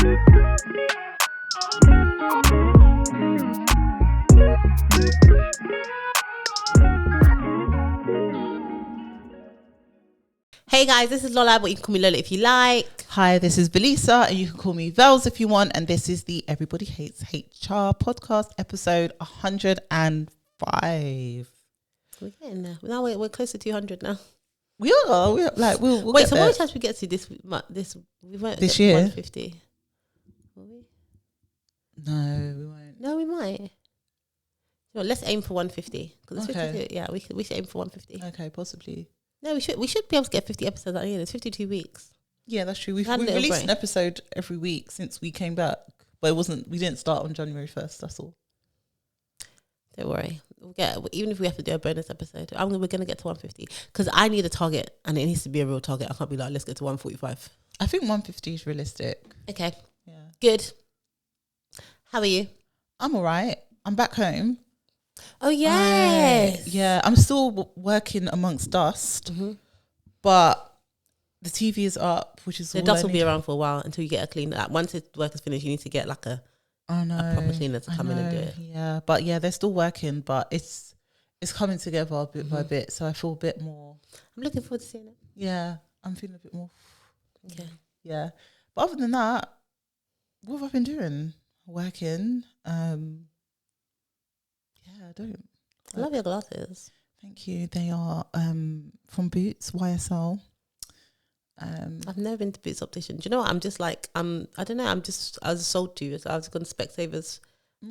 Hey guys, this is Lola, but you can call me Lola if you like. Hi, this is Velisa, and you can call me Vels if you want. And this is the Everybody Hates HR podcast, episode 105. We're getting there. Now we're close to 200 now. We are. We'll Wait, get so there. what chance we get to this we won't This get to year? 150. Will we? No, we won't. No, we might. No, let's aim for 150 because it's Okay. 52. Yeah, we should aim for 150. Okay, possibly. No, we should be able to get 50 episodes out here. It's 52 weeks. Yeah, that's true. We've Had a little released break. an episode every week since we came back, but we didn't start on January 1st. That's all. Don't worry. Even if we have to do a bonus episode, we're going to get to 150 because I need a target and it needs to be a real target. I can't be like, let's get to 145. I think 150 is realistic. Okay. Yeah. Good. How are you? I'm all right. I'm back home. Oh, yes. I'm still working amongst dust, but the TV is up, which is The all dust I will be need. around for a while until you get a clean. Once the work is finished, you need to get like a proper cleaner to come in and do it. Yeah, but they're still working, but it's coming together bit by bit, so I feel a bit more. I'm looking forward to seeing it. Yeah, I'm feeling a bit more. Okay. Yeah, but other than that, what have I been doing? Working. I don't. I love your glasses. Thank you. They are from Boots YSL. I've never been to Boots optician. Do you know what? I'm just like I don't know. I was sold to. So I was going to Specsavers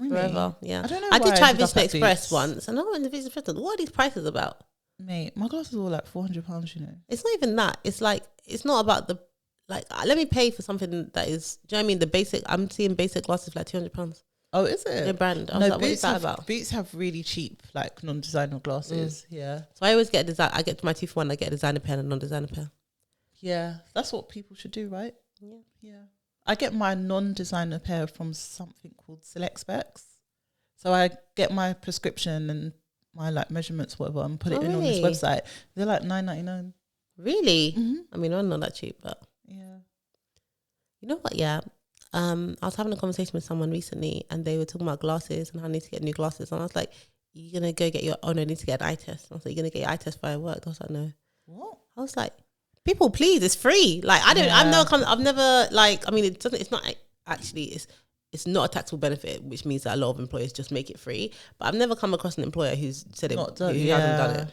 forever. Yeah. I don't know. I did try ended up Vision at Express Boots. once, and I went to Vision Express. What are these prices about? Mate, my glasses were like £400. You know. It's not even that. It's like it's not about the like. Let me pay for something that is. Do you know what I mean? The basic. I'm seeing basic glasses for like £200. Oh, is it? The brand. I was like, what is that about? Boots have really cheap, like non-designer glasses. Yeah. So I always get a design. I get my 2 for 1. I get a designer pair and a non-designer pair. Yeah, that's what people should do, right? Yeah. Yeah. I get my non-designer pair from something called Select Specs. So I get my prescription and my like measurements, whatever, and put it in on this really? website. They're like $9.99. Really? Mm-hmm. I mean, I'm not that cheap, but Yeah. you know what? Yeah. I was having a conversation with someone recently, and they were talking about glasses and how I need to get new glasses. And I was like, "You're gonna go get your? Oh no, I need to get an eye test." And I was like, "You're gonna get your eye test via work?" I was like, "No." What? I was like, "People, please, it's free." Like I don't. Yeah. I've never like. I mean, it doesn't. It's not actually. It's not a taxable benefit, which means that a lot of employers just make it free. But I've never come across an employer who's said it. Not done. Who hasn't done it.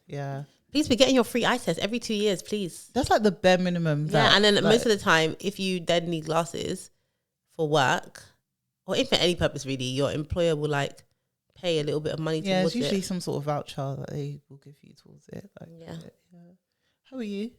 Yeah. Please be getting your free eye test every 2 years, please. That's like the bare minimum. Yeah, and then most of the time, if you then need glasses for work, or if for any purpose really, your employer will like pay a little bit of money yeah, towards it's usually it. some sort of voucher that they will give you towards it. Like, Yeah. How are you?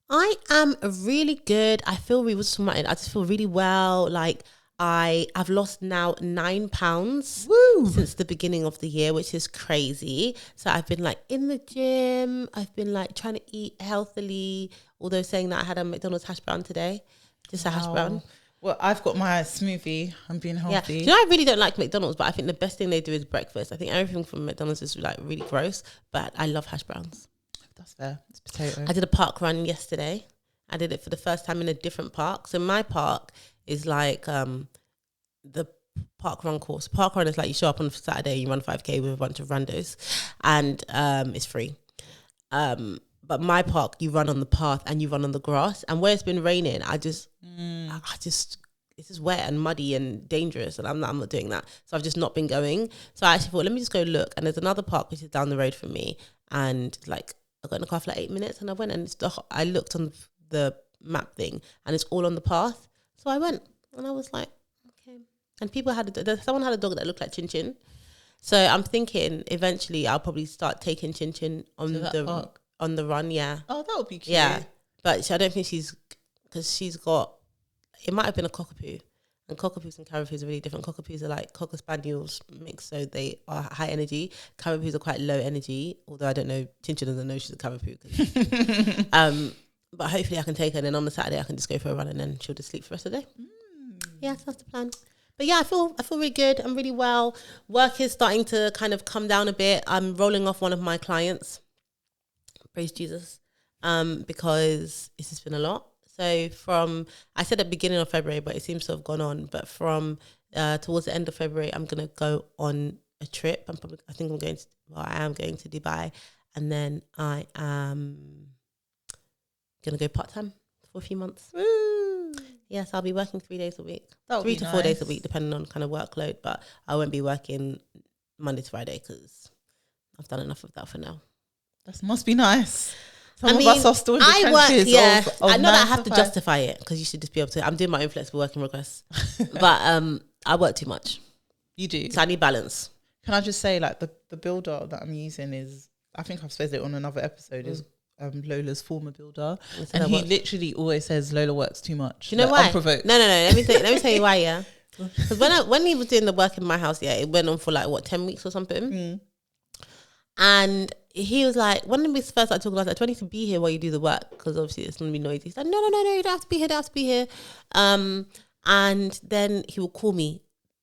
I am really good. I feel I just feel really well. Like I've lost now 9 pounds Woo! since the beginning of the year, which is crazy. So I've been like in the gym. I've been like trying to eat healthily, although saying that I had a McDonald's hash brown today, just a hash brown. Well, I've got my smoothie. I'm being Yeah, healthy. do you know, I really don't like McDonald's, but I think the best thing they do is breakfast. I think everything from McDonald's is like really gross, but I love hash browns. That's fair. It's potato. I did a park run yesterday. I did it for the first time in a different park. So my park is like the park run course. Park run is like you show up on Saturday, you run 5K with a bunch of randos, and it's free. But my park, you run on the path and you run on the grass. And where it's been raining, I just it's just wet and muddy and dangerous, and I'm not doing that. So I've just not been going. So I actually thought, let me just go look. And there's another park which is down the road from me, and like I got in the car for like 8 minutes, and I went, and I looked on the map thing, and it's all on the path. So I went, and I was like, okay. And people someone had a dog that looked like Chin Chin. So I'm thinking eventually I'll probably start taking Chin Chin on the run. Yeah. Oh, that would be cute. Yeah, but I don't think because she's got. It might have been a cockapoo, and cockapoos and carapoos are really different. Cockapoos are like cocker spaniels mixed, so they are high energy. Carapoos are quite low energy, although I don't know. Chincha doesn't know she's a carapoo. But hopefully I can take her, and then on the Saturday I can just go for a run, and then she'll just sleep for the rest of the day. Yeah, so that's the plan. But yeah, I feel really good. I'm really well. Work is starting to kind of come down a bit. I'm rolling off one of my clients. Praise Jesus. Because it's just been a lot. So I said at the beginning of February, but it seems to have gone on. But from towards the end of February, I'm gonna go on a trip. I am going to Dubai, and then I am gonna go part time for a few months. Woo. Yes, I'll be working 3 days a week, That'll 3 be to nice. 4 days a week, depending on kind of workload. But I won't be working Monday to Friday because I've done enough of that for now. That must be nice. Some of us are still in the I work, trenches yeah. of I know that I 9 have to 5. justify it because you should just be able to. I'm doing my own flexible working requests, but I work too much. You do. So I need balance. Can I just say, like, the builder that I'm using is, I think I've said it on another episode, is Lola's former builder, and he literally always says Lola works too much. Do you know why? Unprovoked. No. Let me tell you why. Yeah, because when he was doing the work in my house, yeah, it went on for like 10 weeks or something, and he was like, when we first started talking, I was like, do I need to be here while you do the work? Because obviously it's gonna be noisy. He's like, no, you don't have to be here. Don't have to be here. And then he would call me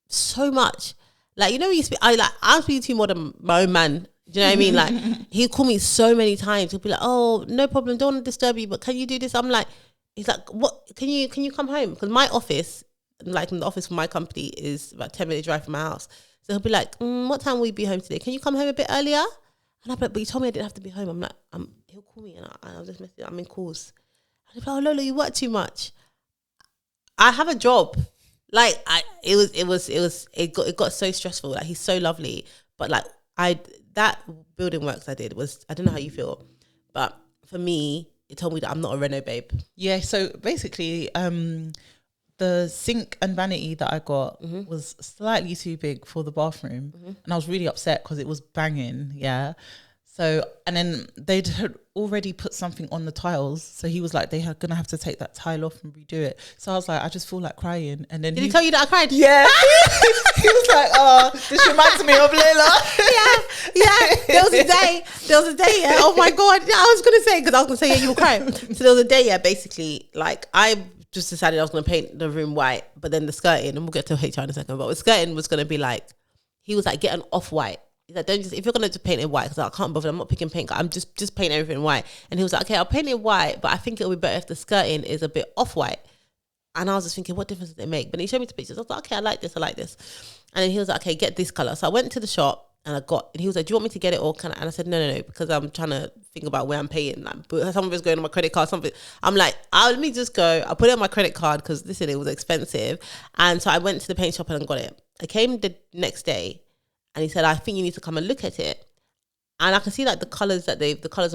so much, like, you know, I'm speaking to you more than my own man. Do you know what I mean? Like, he'd call me so many times. He'll be like, oh, no problem, don't want to disturb you, but can you do this? I'm like, he's like, what? Can you come home? Because my office, like the office for my company, is about 10-minute drive from my house. So he'll be like, what time will you be home today? Can you come home a bit earlier? And I'm like, but you told me I didn't have to be home. I'm like, he'll call me and I'll just message. I'm in calls. And he'll be like, oh, Lola, you work too much. I have a job. Like, it got so stressful. Like, he's so lovely, but like that building works I did was, I don't know how you feel, but for me, it told me that I'm not a reno babe. Yeah. So basically, the sink and vanity that I got was slightly too big for the bathroom, and I was really upset because it was banging. Yeah. So, and then they'd had already put something on the tiles. So he was like, they are going to have to take that tile off and redo it. So I was like, I just feel like crying. And then Did he tell you that I cried? Yeah. He was like, oh, this reminds me of Lola. Yeah. There was a day, yeah. Oh my God. Yeah, I was going to say, because I was going to say, yeah, you were crying. So there was a day, yeah, basically, like, I just decided I was going to paint the room white, but then the skirting, and we'll get to HR in a second, but the skirting was going to be like, he was like, get an off-white. He's like, if you're going to paint it white, because I can't bother, I'm not picking paint, I'm just paint everything white. And he was like, okay, I'll paint it white, but I think it'll be better if the skirting is a bit off-white. And I was just thinking, what difference does it make? But he showed me the pictures. I was like, okay, I like this. And then he was like, okay, get this color. So I went to the shop and he was like, do you want me to get it or can I? And I said, no, because I'm trying to think about where I'm paying. Like, but some of it's going on my credit card, something. I'm like, let me just go. I put it on my credit card because listen, it was expensive. And so I went to the paint shop and got it. I came the next day and he said, I think you need to come and look at it. And I can see like the colors on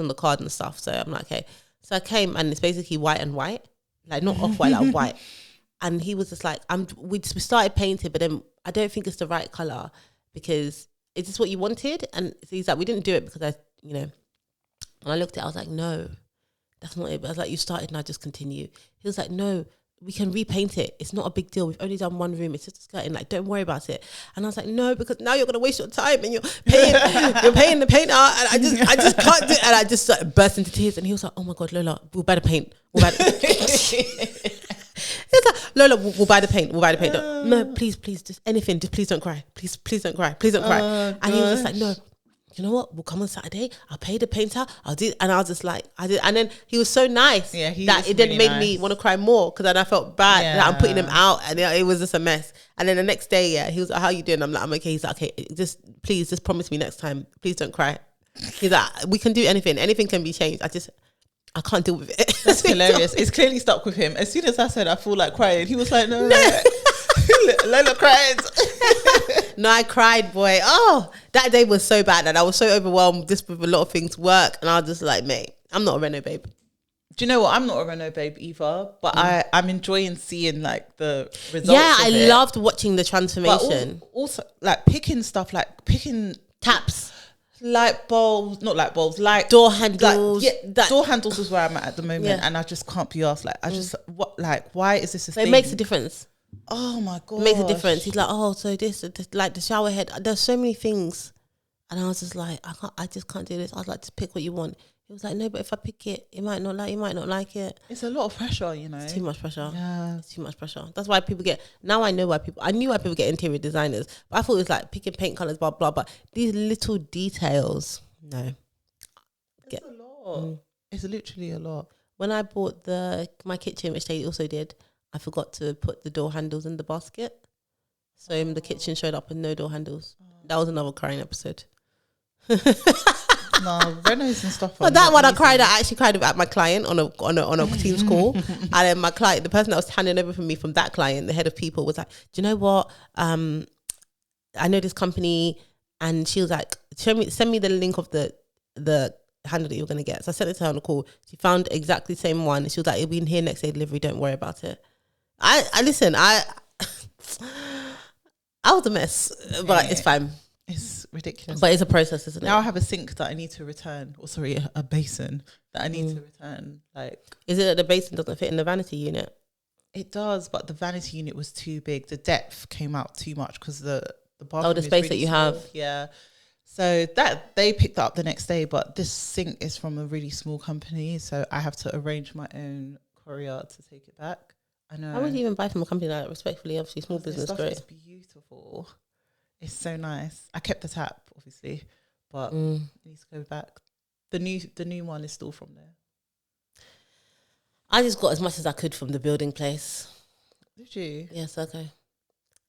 the card and stuff. So I'm like, okay. So I came and it's basically white and white. Like not off-white, like white. And he was just like, we started painting, but then I don't think it's the right color because is this what you wanted? And so he's like, we didn't do it because and I looked at it, I was like, no, that's not it. But I was like, you started, now just continue. He was like, no, we can repaint it. It's not a big deal. We've only done one room. It's just a skirting. Like, don't worry about it. And I was like, no, because now you're gonna waste your time and you're paying the painter. And I just can't do it. And I just like, burst into tears. And he was like, oh my God, Lola, we'll buy the paint. He was like, Lola, we'll buy the paint. No, please, just anything. Just please don't cry. Please don't cry. And he was just like, no. You know what? We'll come on Saturday. I'll pay the painter. I'll do. And I was just like, I did. And then he was so nice that it then made me want to cry more because then I felt bad that I'm putting him out and it was just a mess. And then the next day, he was like, how you doing? I'm like, I'm okay. He's like, okay, please promise me next time. Please don't cry. He's like, we can do anything. Anything can be changed. I can't deal with it. That's hilarious. It's clearly stuck with him. As soon as I said I feel like crying, he was like, no. Lola cried. No, I cried, boy. Oh, that day was so bad and I was so overwhelmed just with a lot of things work. And I was just like, mate, I'm not a reno babe. Do you know what? I'm not a reno babe either, but I'm enjoying seeing like the results. Yeah, I loved watching the transformation. But also like picking stuff, like picking taps. Light bulbs, not light bulbs, like door handles. Door handles is where I'm at the moment, and I just can't be asked. Like, why is this a thing? It makes a difference. Oh my God, it makes a difference. He's like, oh, so this like the shower head. There's so many things, and I was just like, I just can't do this. I was like, just pick what you want. He was like, no, but if I pick it, you might not like it. It's a lot of pressure, you know. It's too much pressure. Yeah, it's too much pressure. That's why people get. Now I knew why people get interior designers, but I thought it was like picking paint colors, blah blah. But these little details, no. It's a lot. It's literally a lot. when I bought my kitchen, which they also did, I forgot to put the door handles in the basket. So the kitchen showed up with no door handles. That was another crying episode. No, renos and stuff. But that one I actually cried at my client on a Teams call. And then my client, the person that was handing over for me from that client, the head of people, was like, do you know what? I know this company. And she was like, send me the link of the handle that you're going to get. So I sent it to her on the call. She found exactly the same one. She was like, it'll be in here next day delivery. Don't worry about it. I was a mess, but it's fine. It's ridiculous. But it's a process, isn't it? Now I have a sink that I need to return. Or sorry, a basin that I need to return. Like, is it that the basin doesn't fit in the vanity unit? It does, but the vanity unit was too big. The depth came out too much because the bathroom the space is really that you small. have. Yeah. So that they picked up the next day, but this sink is from a really small company, so I have to arrange my own courier to take it back. I know. I wouldn't even buy from a company like that, respectfully. Obviously, small business, stuff great. It's beautiful. It's so nice. I kept the tap, obviously, but it needs to go back. The new one is still from there. I just got as much as I could from the building place. Did you? Yes, okay.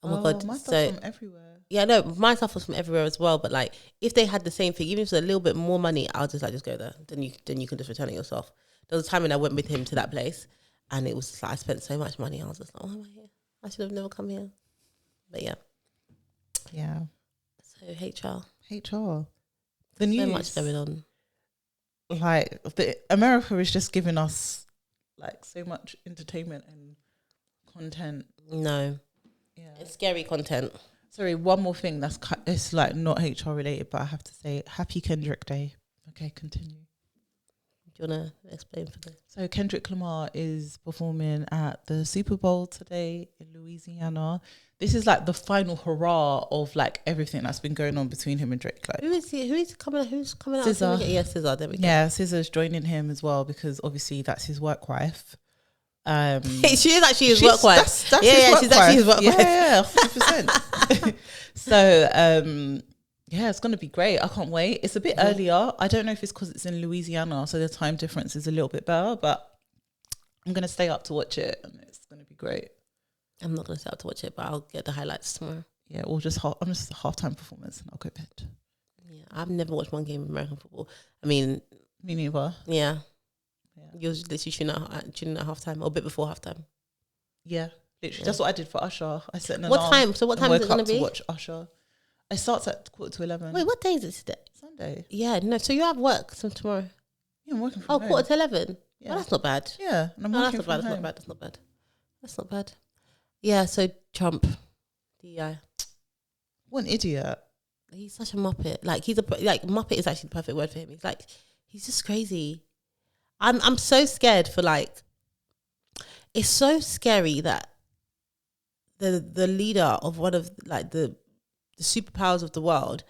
Oh my God. My stuff's from everywhere. Yeah, no, my stuff was from everywhere as well. But like, if they had the same thing, even if it's a little bit more money, I'll just go there. Then you can just return it yourself. There was a time when I went with him to that place, and it was just like I spent so much money. I was just like, why am I here? I should have never come here. But yeah. Yeah. So HR. The news. So much going on. Like America is just giving us like so much entertainment and content. No. Yeah. It's scary content. Sorry, one more thing it's like not HR related, but I have to say Happy Kendrick Day. Okay, continue. Do you want to explain for them? So Kendrick Lamar is performing at the Super Bowl today in Louisiana. This is like the final hurrah of like everything that's been going on between him and Drake. Like, Who's coming out? SZA. Yeah, SZA. There we go. Yeah, SZA's joining him as well because obviously that's his work wife. She is actually his work wife. She's actually his work wife. Yeah, 100%. So yeah, it's gonna be great. I can't wait. It's a bit earlier. I don't know if it's because it's in Louisiana, so the time difference is a little bit better. But I'm gonna stay up to watch it, and it's gonna be great. I'm not gonna stay up to watch it, but I'll get the highlights tomorrow. Yeah, or just I'm just a halftime performance, and I'll go to bed. Yeah, I've never watched one game of American football. I mean, me neither. Yeah. You're literally tuning at halftime or a bit before halftime. Yeah, literally. Yeah. That's what I did for Usher. I set an alarm. What time? So what time is it going to be? To watch Usher. It starts at 11:15. Wait, what day is it today? Sunday. Yeah, no. So you have work tomorrow? Yeah, I'm working from home. 11:15. Yeah, that's not bad. Yeah, and I'm working from home. That's not bad. Yeah. So Trump, DEI. What an idiot. He's such a muppet. Like muppet is actually the perfect word for him. He's just crazy. I'm so scared for it's so scary that the leader of one of the superpowers of the world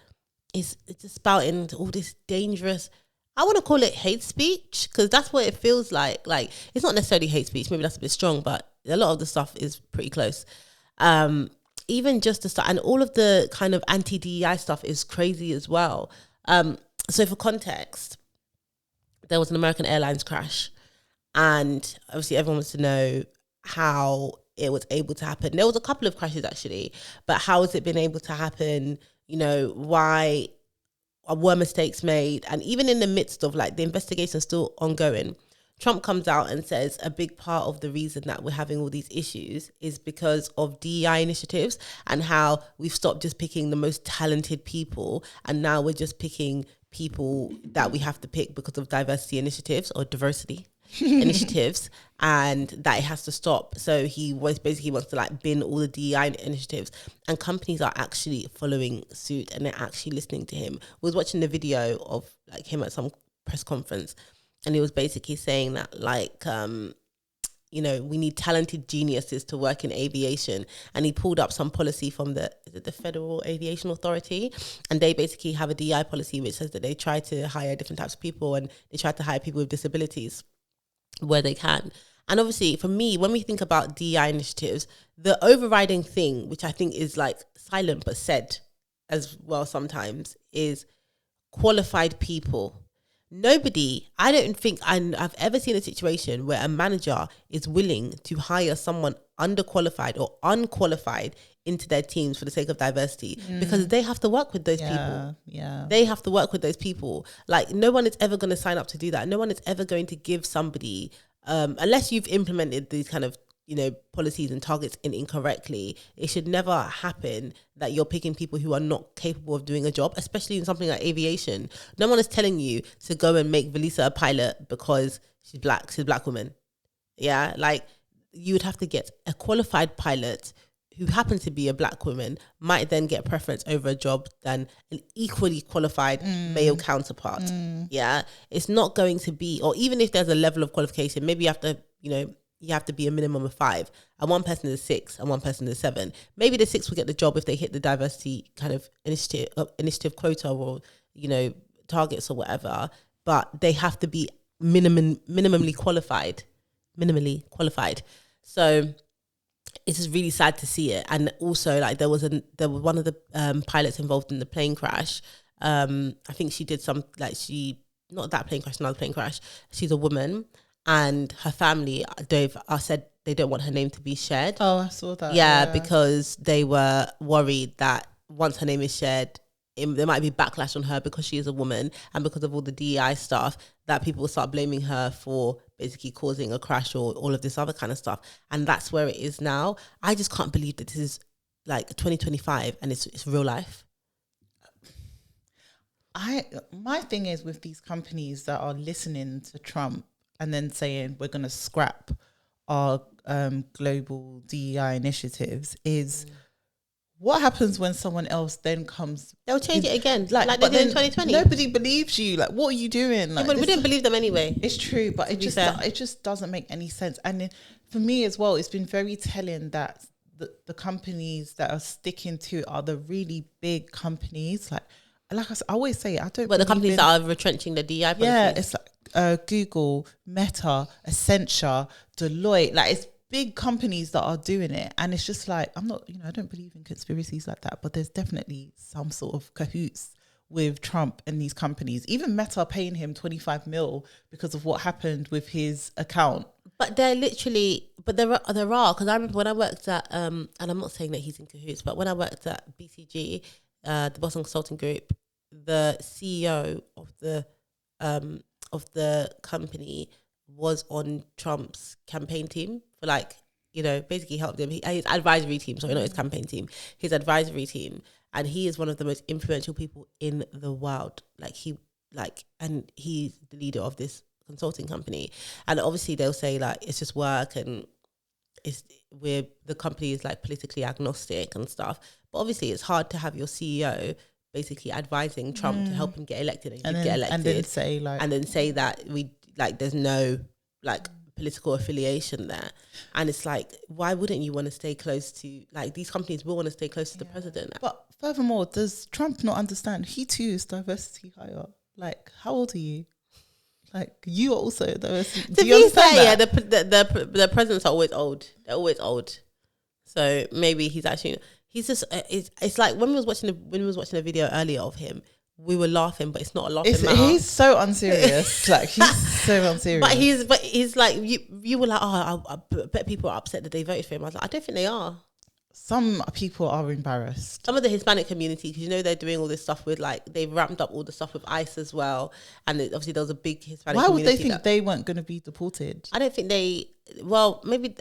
is just spouting all this dangerous, I want to call it hate speech, because that's what it feels like. Like, it's not necessarily hate speech, maybe that's a bit strong, but a lot of the stuff is pretty close. Even just the stuff, and all of the kind of anti-DEI stuff is crazy as well. So for context, there was an American Airlines crash, and obviously everyone wants to know how it was able to happen. There was a couple of crashes actually, but how has it been able to happen? You know, why were mistakes made? And even in the midst of the investigation still ongoing, Trump comes out and says a big part of the reason that we're having all these issues is because of DEI initiatives, and how we've stopped just picking the most talented people, and now we're just picking people that we have to pick because of diversity initiatives or diversity initiatives, and that it has to stop. So he basically wants to bin all the DEI initiatives, and companies are actually following suit and they're actually listening to him. I was watching the video of him at some press conference, and he was basically saying that you know, we need talented geniuses to work in aviation. And he pulled up some policy from the Federal Aviation Authority. And they basically have a DEI policy which says that they try to hire different types of people, and they try to hire people with disabilities where they can. And obviously, for me, when we think about DEI initiatives, the overriding thing, which I think is silent but said as well sometimes, is qualified people. I don't think I've ever seen a situation where a manager is willing to hire someone underqualified or unqualified into their teams for the sake of diversity, because they have to work with those people. Yeah. They have to work with those people. Like, no one is ever going to sign up to do that. No one is ever going to give somebody, unless you've implemented these kind of, policies and targets incorrectly, it should never happen that you're picking people who are not capable of doing a job, especially in something like aviation. No one is telling you to go and make Velisa a pilot because she's black. She's a black woman. Yeah, like, you would have to get a qualified pilot who happens to be a black woman, might then get preference over a job than an equally qualified male counterpart. Yeah, it's not going to be, or even if there's a level of qualification, maybe you have to, you have to be a minimum of 5, and one person is 6 and one person is 7. Maybe the 6 will get the job if they hit the diversity kind of initiative quota or, targets or whatever, but they have to be minimally qualified. So it's just really sad to see it. And also, like, there was one of the pilots involved in the plane crash. I think she did not that plane crash, another plane crash. She's a woman, and her family, they've said they don't want her name to be shared. Oh, I saw that. Yeah, because they were worried that once her name is shared, there might be backlash on her because she is a woman, and because of all the DEI stuff, that people will start blaming her for basically causing a crash or all of this other kind of stuff. And that's where it is now. I just can't believe that this is like 2025 and it's real life. My thing is with these companies that are listening to Trump and then saying we're going to scrap our global DEI initiatives is what happens when someone else then comes? They'll change it again, like they did in 2020. Nobody believes you. Like, what are you doing? Like, but we didn't believe them anyway. It's true, but it just doesn't make any sense. And for me as well, it's been very telling that the companies that are sticking to are the really big companies. Like I always say, I don't. But the companies that are retrenching the DEI policies. Yeah, it's like Google, Meta, Accenture, Deloitte. Like, it's big companies that are doing it, and it's just like, I'm not, I don't believe in conspiracies like that, but there's definitely some sort of cahoots with Trump and these companies. Even Meta paying him 25 mil because of what happened with his account. But they're literally, there are, because I remember when I worked at, and I'm not saying that he's in cahoots, but when I worked at BCG, the Boston Consulting Group, the CEO of the company was on Trump's campaign team for, like, basically helped him. His advisory team, sorry, not his campaign team, his advisory team. And he is one of the most influential people in the world. And he's the leader of this consulting company. And obviously they'll say, like, it's just work and the company is, like, politically agnostic and stuff. But obviously it's hard to have your CEO basically advising Trump to help him get elected and get elected. And then say that there's no, like, political affiliation there. And it's like, why wouldn't you want to stay close to, like, these companies will want to stay close to the president. But furthermore, does Trump not understand he too is diversity hire? Like, how old are you? Like, you are also diversity. Do you understand that? The presidents are always old. They're always old. So maybe he's just, it's like when we was watching a video earlier of him, we were laughing, but it's not a laughing matter. He's so unserious. Like, he's so unserious. But he's like, you were like, oh, I bet people are upset that they voted for him. I was like, I don't think they are. Some people are embarrassed. Some of the Hispanic community, because they're doing all this stuff with, like, they've ramped up all the stuff with ICE as well. And obviously there was a big Hispanic community. Why would they think they weren't going to be deported? I don't think maybe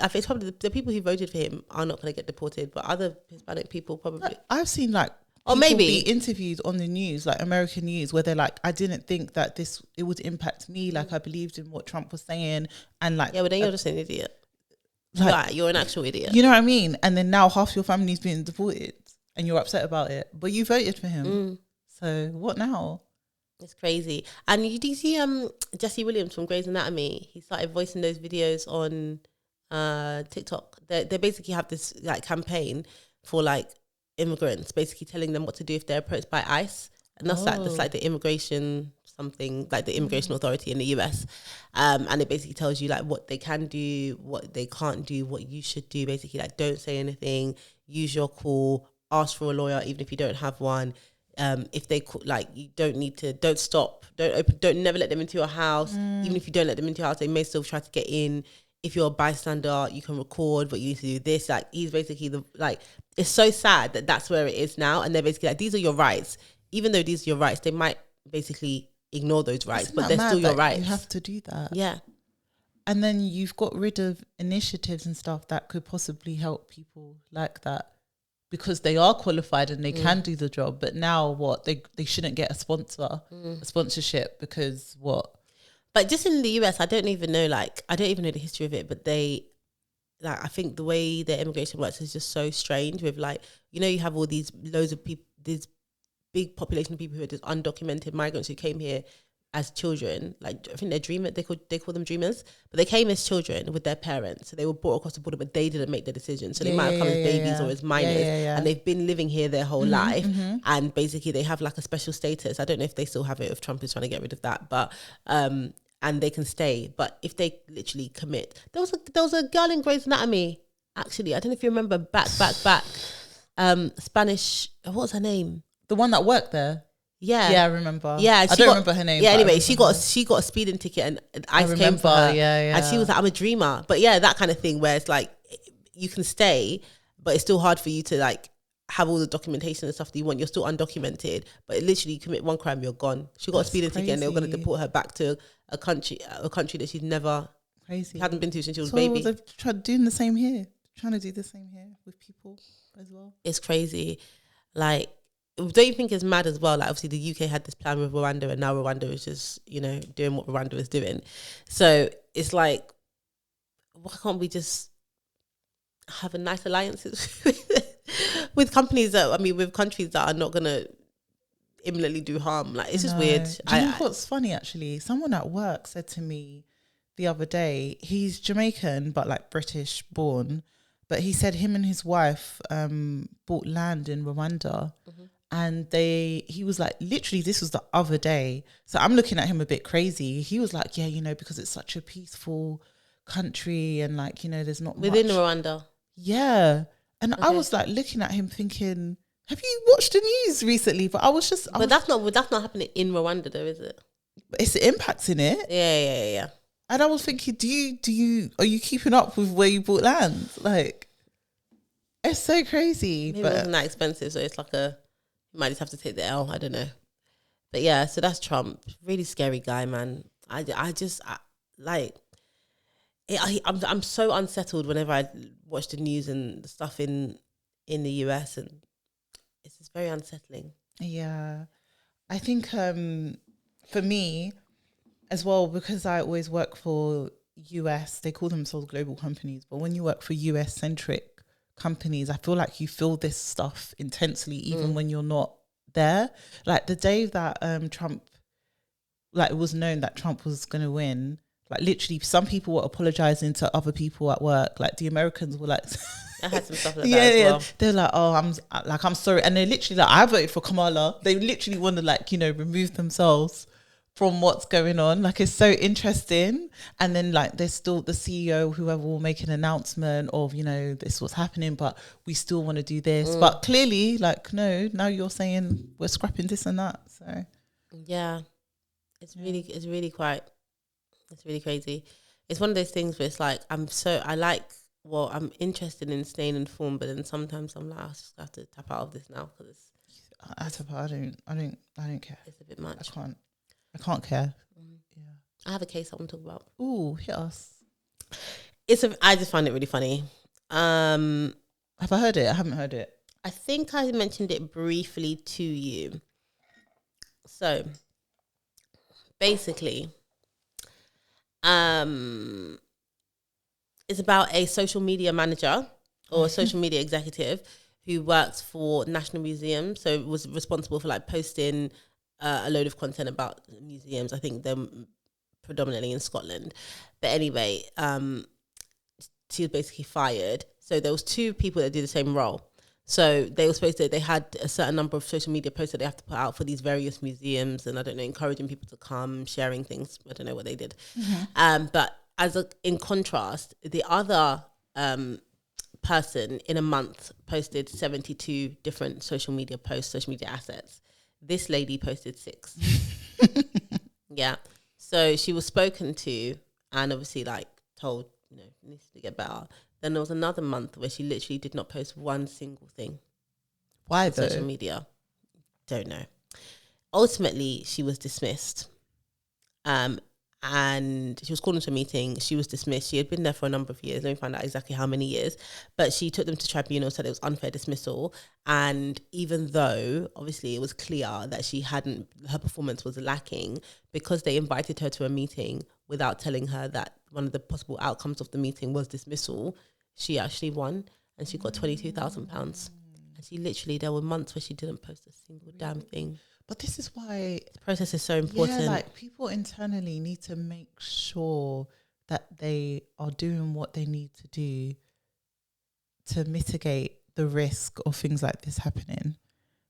I think it's probably the people who voted for him are not going to get deported, but other Hispanic people probably. I've seen, like, or maybe be interviewed on the news, like American news, where they're like, I didn't think that it would impact me. Like, I believed in what Trump was saying. And, like, yeah, but then you're just an idiot. Like, you're an actual idiot. You know what I mean? And then now half your family's being deported and you're upset about it, but you voted for him. So what now? It's crazy. And do you see Jesse Williams from Grey's Anatomy? He started voicing those videos on TikTok. They basically have this, like, campaign for, like, immigrants, basically telling them what to do if they're approached by ICE. And that's like the immigration something, like the immigration authority in the US. And it basically tells you, like, what they can do, what they can't do, what you should do. Basically, like, don't say anything, use your call, ask for a lawyer even if you don't have one. if they like, you don't need to, don't stop, don't never let them into your house. Even if you don't let them into your house, they may still try to get in. If you're a bystander, you can record, but you need to do this. Like, he's basically it's so sad that that's where it is now. And they're basically like, these are your rights. Even though these are your rights, they might basically ignore those rights, but they're still your rights. You have to do that. Yeah. And then you've got rid of initiatives and stuff that could possibly help people like that, because they are qualified and they can do the job. But now what? They shouldn't get a sponsorship, because what? But just in the US, I don't even know the history of it, but I think the way their immigration works is just so strange with you have all these loads of people, this big population of people who are just undocumented migrants who came here as children. Like, I think they're dreamers, they call them dreamers, but they came as children with their parents. So they were brought across the border, but they didn't make the decision. So they might have come as babies or as minors, and they've been living here their whole life. And basically they have like a special status. I don't know if they still have it, if Trump is trying to get rid of that, but and they can stay. But if they literally commit, there was a girl in Grey's Anatomy, actually, I don't know if you remember, back Spanish, what was her name? The one that worked there. Yeah, I remember. Yeah, I don't remember her name. Yeah, anyway, she got a speeding ticket, and ICE came for her. Yeah. And she was like, "I'm a dreamer," but yeah, that kind of thing where it's like you can stay, but it's still hard for you to like have all the documentation and stuff that you want. You're still undocumented, but literally you commit one crime, you're gone. She got a speeding ticket, and they were going to deport her back to a country that she'd never hadn't been to since she was a baby. They're doing the same here. Trying to do the same here with people as well. It's crazy. Like, don't you think it's mad as well? Like, obviously the UK had this plan with Rwanda, and now Rwanda is just, doing what Rwanda is doing. So it's like, why can't we just have a nice alliances with companies with countries that are not going to imminently do harm? Like, it's just weird. Do you know what's funny, actually? Someone at work said to me the other day, he's Jamaican, but like British born, but he said him and his wife bought land in Rwanda. And he was like, literally, this was the other day. So I'm looking at him a bit crazy. He was like, yeah, because it's such a peaceful country, and like, there's not within much. Rwanda. Yeah. And I was like looking at him thinking, have you watched the news recently? But that's not happening in Rwanda though, is it? It's impacting it. Yeah. And I was thinking, are you keeping up with where you bought land? Like, it's so crazy. Maybe it wasn't that expensive, so it's like you might just have to take the L. I don't know. But yeah, so that's Trump. Really scary guy, man. I'm so unsettled whenever I watch the news and the stuff in the US, and it's just very unsettling. Yeah. I think for me as well, because I always work for US, they call themselves global companies, but when you work for US centric companies, I feel like you feel this stuff intensely even when you're not there. Like the day that Trump, like it was known that Trump was going to win, like literally some people were apologizing to other people at work. Like the Americans were like, I had some stuff like that as well. They're like, oh, I'm sorry. And they're literally like, I voted for Kamala. They literally want to like, remove themselves from what's going on. Like, it's so interesting. And then like there's still the CEO, whoever will make an announcement of, this is what's happening, but we still want to do this. But clearly, like, no, now you're saying we're scrapping this and that. So yeah, it's really crazy. It's one of those things where it's like, I'm interested in staying informed, but then sometimes I'm like, I just have to tap out of this now, because I don't care. It's a bit much. I can't care. Yeah. I have a case I want to talk about. Ooh, hit us. I just find it really funny. Have I heard it? I haven't heard it. I think I mentioned it briefly to you. So basically, it's about a social media manager or a social media executive who works for National Museum. So was responsible for like posting a load of content about museums. I think they're predominantly in Scotland. But anyway, she was basically fired. So there was two people that did the same role. So they had a certain number of social media posts that they have to put out for these various museums, and I don't know, encouraging people to come, sharing things. I don't know what they did. But in contrast, the other person in a month posted 72 different social media posts, social media assets. This lady posted 6. Yeah. So she was spoken to and obviously like told, needs to get better. Then there was another month where she literally did not post one single thing. Why on though? social media. Don't know. Ultimately, she was dismissed. And she was called into a meeting. She was dismissed. She had been there for a number of years. Let me find out exactly how many years. But she took them to tribunal, said it was unfair dismissal. And even though, obviously, it was clear that her performance was lacking, because they invited her to a meeting without telling her that one of the possible outcomes of the meeting was dismissal, she actually won. And she got £22,000. And she literally, there were months where she didn't post a single damn thing. But this is why the process is so important. Yeah, like people internally need to make sure that they are doing what they need to do to mitigate the risk of things like this happening.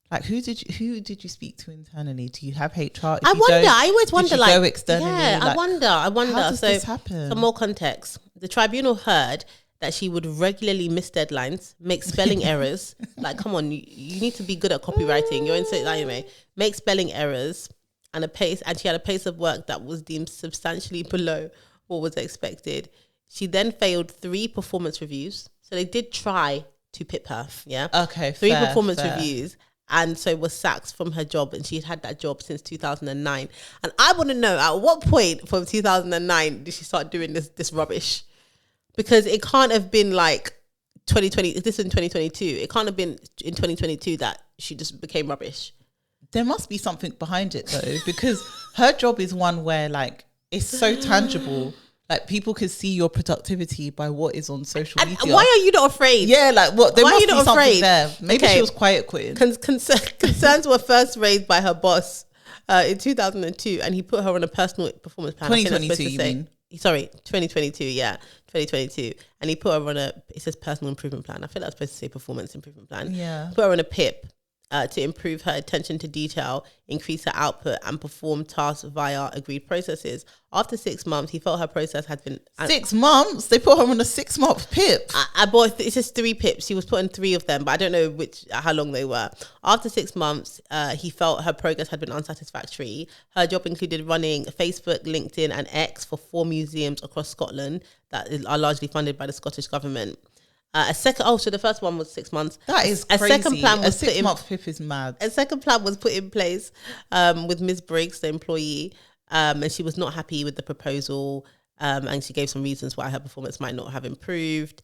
Like who did you speak to internally? Do you have HR? I always wonder. Like, go externally? Yeah, like, I wonder. How does this happen? Some more context. The tribunal heard that she would regularly miss deadlines, make spelling errors. Like, come on, you need to be good at copywriting. You're in so anyway. Make spelling errors and she had a pace of work that was deemed substantially below what was expected. She then failed 3 performance reviews. So they did try to PIP her. Yeah. Okay. 3 performance reviews. And so was sacked from her job, and she'd had that job since 2009. And I want to know, at what point from 2009 did she start doing this rubbish? Because it can't have been like 2020. This is in 2022. It can't have been in 2022 that she just became rubbish. There must be something behind it though, because her job is one where like it's so tangible. Like people can see your productivity by what is on social media. Why are you not afraid? Yeah, like what? There why must are you be not something afraid? there. Maybe Okay. she was quiet quitting. Concerns were first raised by her boss in 2002, and he put her on a personal performance plan. 2022, you mean? Sorry, 2022, yeah, 2022. And he put her on it says personal improvement plan. I feel that's supposed to say performance improvement plan. Yeah. Put her on a PIP to improve her attention to detail, increase her output, and perform tasks via agreed processes. After 6 months, he felt her process had been... 6 months? They put her on a 6-month PIP. I bought, it says 3 PIPs. She was putting 3 of them, but I don't know how long they were. After 6 months, he felt her progress had been unsatisfactory. Her job included running Facebook, LinkedIn, and X for 4 museums across Scotland that are largely funded by the Scottish government. So the first one was 6 months. That is crazy. A second plan was a 6-month PIP is mad. A second plan was put in place with Ms. Briggs, the employee, and she was not happy with the proposal, and she gave some reasons why her performance might not have improved.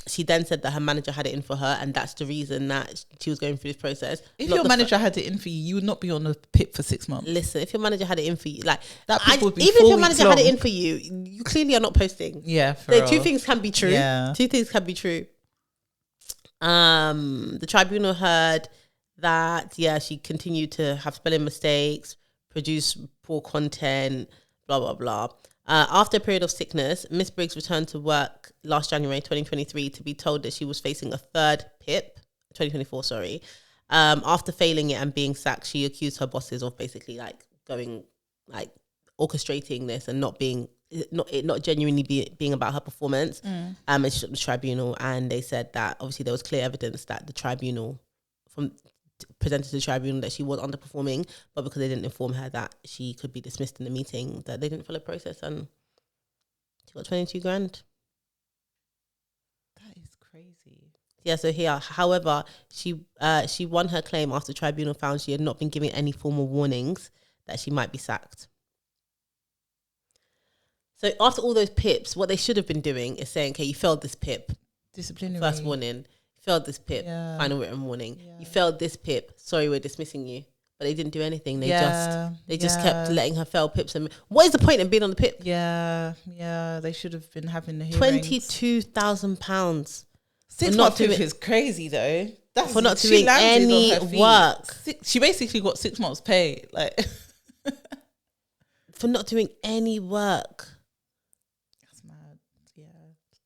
She then said that her manager had it in for her, and that's the reason that she was going through this process. If your manager had it in for you, you would not be on a PIP for 6 months. Listen, if your manager had it in for you, like that PIP would be even if your manager had it in for you, you clearly are not posting. Yeah, Two things can be true. Yeah. 2 things can be true. The tribunal heard that she continued to have spelling mistakes, produce poor content, blah blah blah. After a period of sickness, Miss Briggs returned to work last January 2023 to be told that she was facing a third PIP, 2024, sorry. After failing it and being sacked, she accused her bosses of basically like going, like orchestrating this and not genuinely being about her performance. And she took the tribunal, and they said that obviously there was clear evidence that the tribunal presented to the tribunal that she was underperforming, but because they didn't inform her that she could be dismissed in the meeting, that they didn't follow process, and she got 22 grand. That is crazy. Yeah, so here, however, she won her claim after the tribunal found she had not been given any formal warnings that she might be sacked. So after all those PIPs, what they should have been doing is saying, okay, you failed this PIP. Disciplinary. First warning. Failed this PIP, final written warning. You failed this PIP, sorry, we're dismissing you. But they didn't do anything. They just kept letting her fail PIPs. And what is the point in being on the PIP? Yeah, they should have been having the hearings. £22,000. 6-month PIP is crazy though. That's for not doing any work. She basically got 6 months pay, like for not doing any work.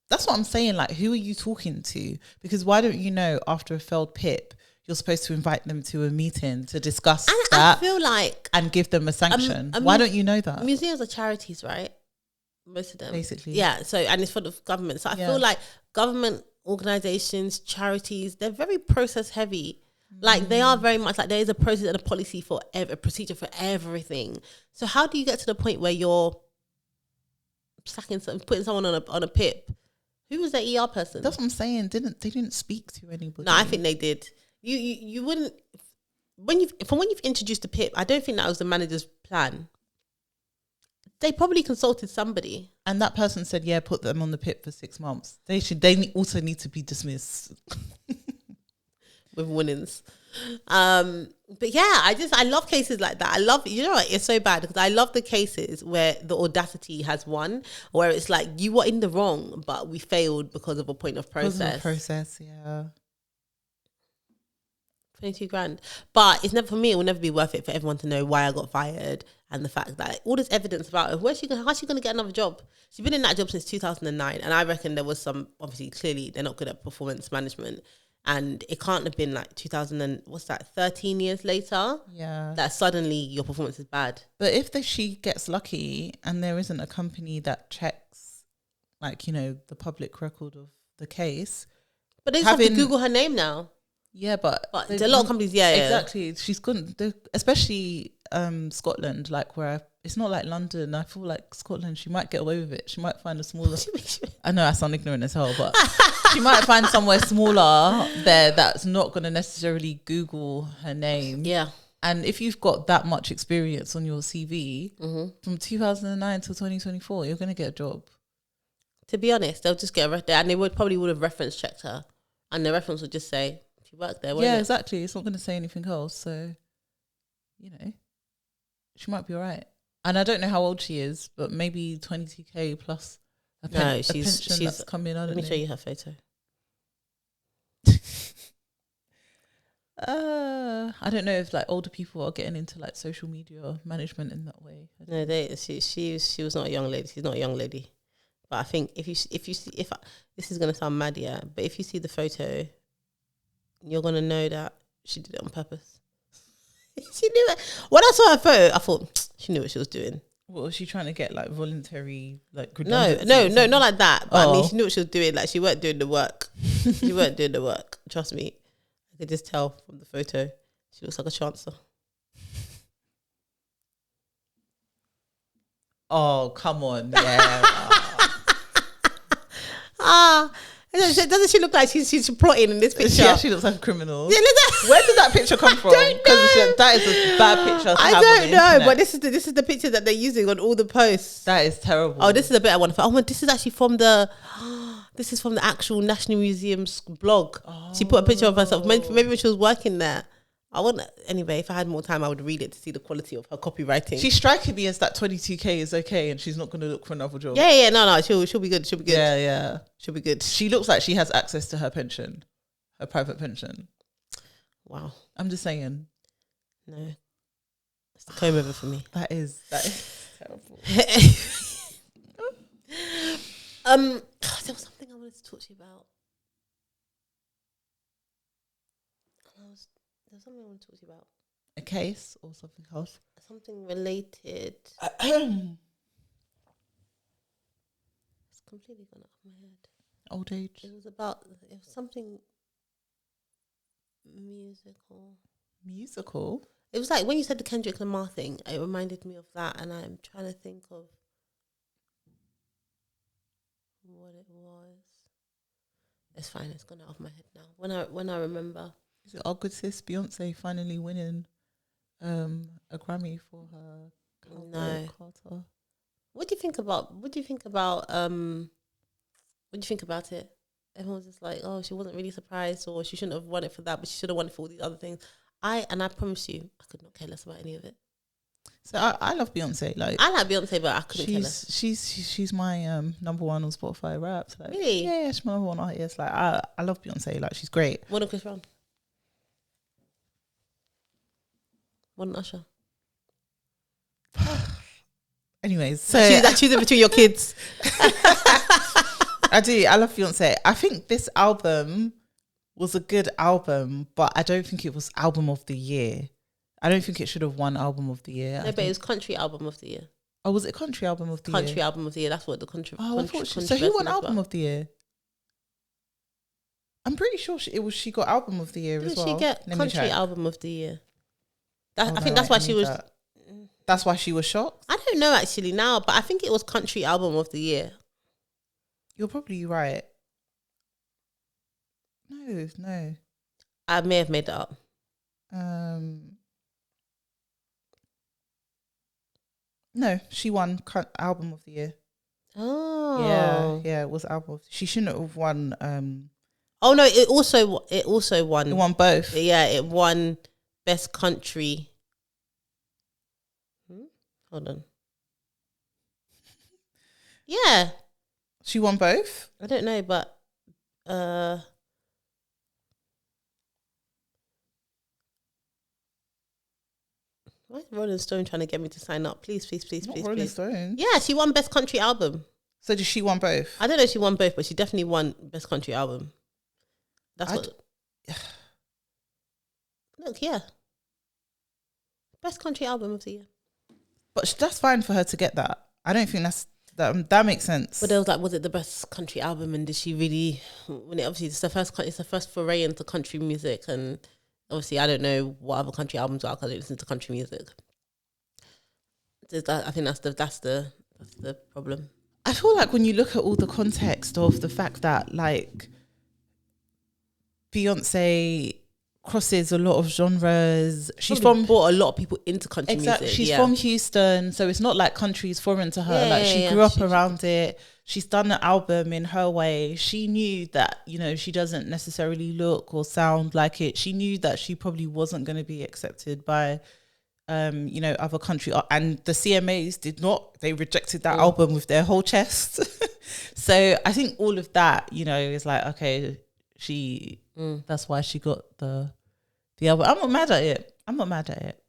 That's what I'm saying. Like, who are you talking to? Because why don't you know after a failed PIP, you're supposed to invite them to a meeting to discuss that? I feel like and give them a sanction. Why don't you know that? Museums are charities, right? Most of them, basically. Yeah. So and it's for the government. So I feel like government organizations, charities, they're very process heavy. Like they are very much like there is a process and a policy for a procedure for everything. So how do you get to the point where you're putting someone on a PIP? Who was the ER person? That's what I'm saying. They didn't speak to anybody. No, I think they did. You wouldn't when you've introduced the PIP. I don't think that was the manager's plan. They probably consulted somebody, and that person said, "Yeah, put them on the PIP for 6 months." They also need to be dismissed with warnings. But yeah, I love cases like that. I love, you know what, it's so bad because I love the cases where the audacity has won, where it's like you were in the wrong, but we failed because of a point of process. Yeah. 22 grand. But it's never, for me, it will never be worth it for everyone to know why I got fired and the fact that all this evidence about her, how's she going to get another job? She's been in that job since 2009. And I reckon there was some, obviously, clearly they're not good at performance management. And it can't have been like 13 years later. Yeah. That suddenly your performance is bad. But if she gets lucky and there isn't a company that checks, like, you know, the public record of the case. But they just have to Google her name now. Yeah, but there's a lot of companies, yeah. Exactly. She's good, especially Scotland, like it's not like London. I feel like Scotland, she might get away with it. She might find a smaller... I know I sound ignorant as hell, but she might find somewhere smaller there that's not going to necessarily Google her name. Yeah. And if you've got that much experience on your CV, from 2009 till 2024, you're going to get a job. To be honest, they'll just get arrested, and they would have reference checked her, and the reference would just say, she worked there, yeah, exactly. It's not going to say anything else. So, you know, she might be all right. And I don't know how old she is, but maybe 22k plus a pension that's coming on. Let me show you her photo. I don't know if like older people are getting into like social media management in that way. No, she was not a young lady. She's not a young lady. But I think if this is gonna sound mad, yeah, but if you see the photo, you're gonna know that she did it on purpose. She knew it. When I saw her photo, I thought she knew what she was doing. What was she trying to get, like voluntary, like no, not like that. But I mean, she knew what she was doing. Like she weren't doing the work. She weren't doing the work. Trust me, I could just tell from the photo. She looks like a chancellor. Oh, come on, yeah. Doesn't she look like she's plotting in this picture? Yeah, she looks like a criminal. Yeah, where did that picture come from? Because that is a bad picture. I don't know, but this is the picture that they're using on all the posts. That is terrible. Oh, this is a bit I want to find. Oh, this is actually from the actual National Museum's blog. Oh. She put a picture of herself. Maybe when she was working there. Anyway, if I had more time, I would read it to see the quality of her copywriting. She's striking me as that 22k is okay and she's not going to look for another job. Yeah, no, she'll be good. She'll be good. Yeah. She'll be good. She looks like she has access to her pension, her private pension. Wow. I'm just saying. No. It's the comb over for me. That is terrible. There was something I wanted to talk to you about. There's something I want to talk to you about. A case or something else? Something related. It's completely gone out of my head. Old age? It was something musical. Musical? It was like when you said the Kendrick Lamar thing, it reminded me of that, and I'm trying to think of what it was. It's fine, it's gone out of my head now. When I remember. Is it our good sis Beyonce finally winning a Grammy for her Carter? What do you think about it? Everyone's just like, oh, she wasn't really surprised, or she shouldn't have won it for that, but she should have won it for all these other things. I promise you, I could not care less about any of it. So I love Beyonce. Like I like Beyonce, but I couldn't care less. She's my number one on Spotify Wrapped. Like, really? Yeah, she's my number one artist. Like I love Beyonce. Like she's great. What on Chris Brown? What on Usher? Anyways, so choosing between your kids. I do. I love Beyonce. I think this album was a good album, but I don't think it was album of the year. I don't think it should have won album of the year. No, but it was country album of the year. Oh, was it country album of the year? Country album of the year. That's what the country. Oh, so who won album of the year? I'm pretty sure she got album of the year as Didn't well. she get Let me country check. album of the year? Oh, I no, think that's why she was. That's why she was shocked. I don't know actually now, but I think it was country album of the year. You're probably right. No. I may have made that up. No, she won album of the year. Oh, Yeah, it was album. She shouldn't have won. Oh no, it also won. It won both. Yeah, it won best country. Hold on. Yeah, She won both. I don't know, but why is Rolling Stone trying to get me to sign up? Please, please, please, Not please, Rolling please. Stone. Yeah, she won best country album. So did she won both? I don't know if she won both, but she definitely won best country album. That's what. Look, yeah. Best country album of the year. But that's fine for her to get that. I don't think that makes sense. But there was like, was it the best country album? And did she really? When it obviously it's the first foray into country music, and obviously I don't know what other country albums are because I don't listen to country music. I think that's the problem. I feel like when you look at all the context of the fact that like Beyonce crosses a lot of genres. She's brought a lot of people into country music. She's from Houston, so it's not like country is foreign to her. She grew up around it. She's done an album in her way. She knew that, she doesn't necessarily look or sound like it. She knew that she probably wasn't going to be accepted by other country, and the CMAs did not. They rejected that album with their whole chest. So I think all of that, is like, okay, that's why she got the album. I'm not mad at it.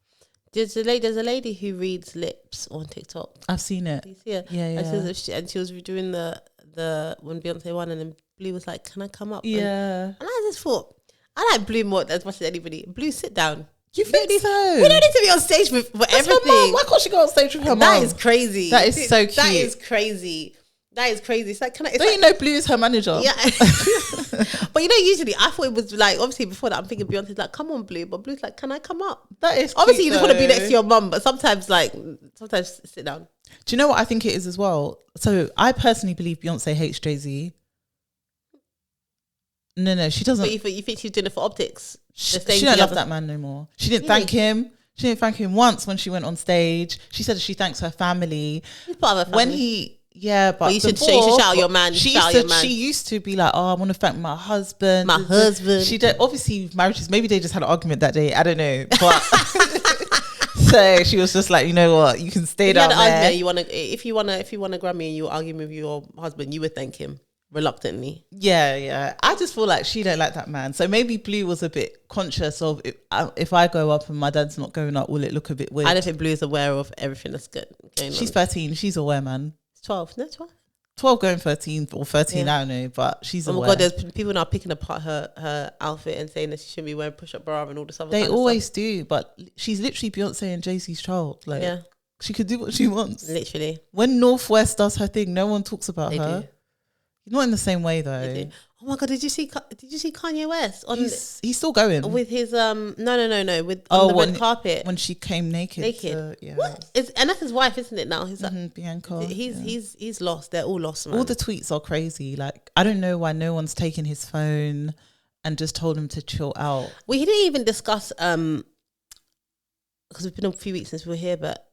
There's a lady who reads lips on TikTok. I've seen it. You see it? Yeah. And she was doing the when Beyonce won, and then Blue was like, "Can I come up?" Yeah. And I just thought, I like Blue more as much as anybody. Blue, sit down. You think so? We don't need to be on stage for everything. Her mom. Why can't she go on stage with her mom? That is crazy. That is so cute. That is crazy. It's like, you know Blue is her manager? Yeah. But usually I thought it was like, obviously before that I'm thinking Beyonce's like, come on Blue, but Blue's like, can I come up? That is obviously cute, you just want to be next to your mum, but sometimes sit down. Do you know what I think it is as well? So I personally believe Beyonce hates Jay-Z. No, she doesn't. But you think she's doing it for optics? She don't love that man no more. She didn't thank him. She didn't thank him once when she went on stage. She said she thanks her family. He's part of her family. But you should shout out your man. She used to be like, "Oh, I want to thank my husband." She did. Obviously, marriages. Maybe they just had an argument that day. I don't know, but so she was just like, you know what, you can stay down there. If you wanna Grammy and you argue with your husband, you would thank him reluctantly. Yeah. I just feel like she don't like that man. So maybe Blue was a bit conscious of if I go up and my dad's not going up, will it look a bit weird? I don't think Blue is aware of everything that's going on. She's 13. She's aware, man. 12. No, 12. 12 going 13 or 13, I don't know, but she's aware. Oh my God, there's people now picking apart her outfit and saying that she shouldn't be wearing push-up bra and all this other They kind of always stuff. do, but she's literally Beyonce and Jay-Z's child. Like, yeah. She could do what she wants. Literally. When Northwest does her thing, no one talks about They her. do. Not in the same way though. Oh my God, did you see Kanye West he's still going with his no with on the red carpet when she came naked. What? And that's his wife, isn't it? Now he's like Bianca. He's lost. They're all lost, man. All the tweets are crazy. Like, I don't know why no one's taken his phone and just told him to chill out. Well, he didn't even discuss because it's been a few weeks since we were here, but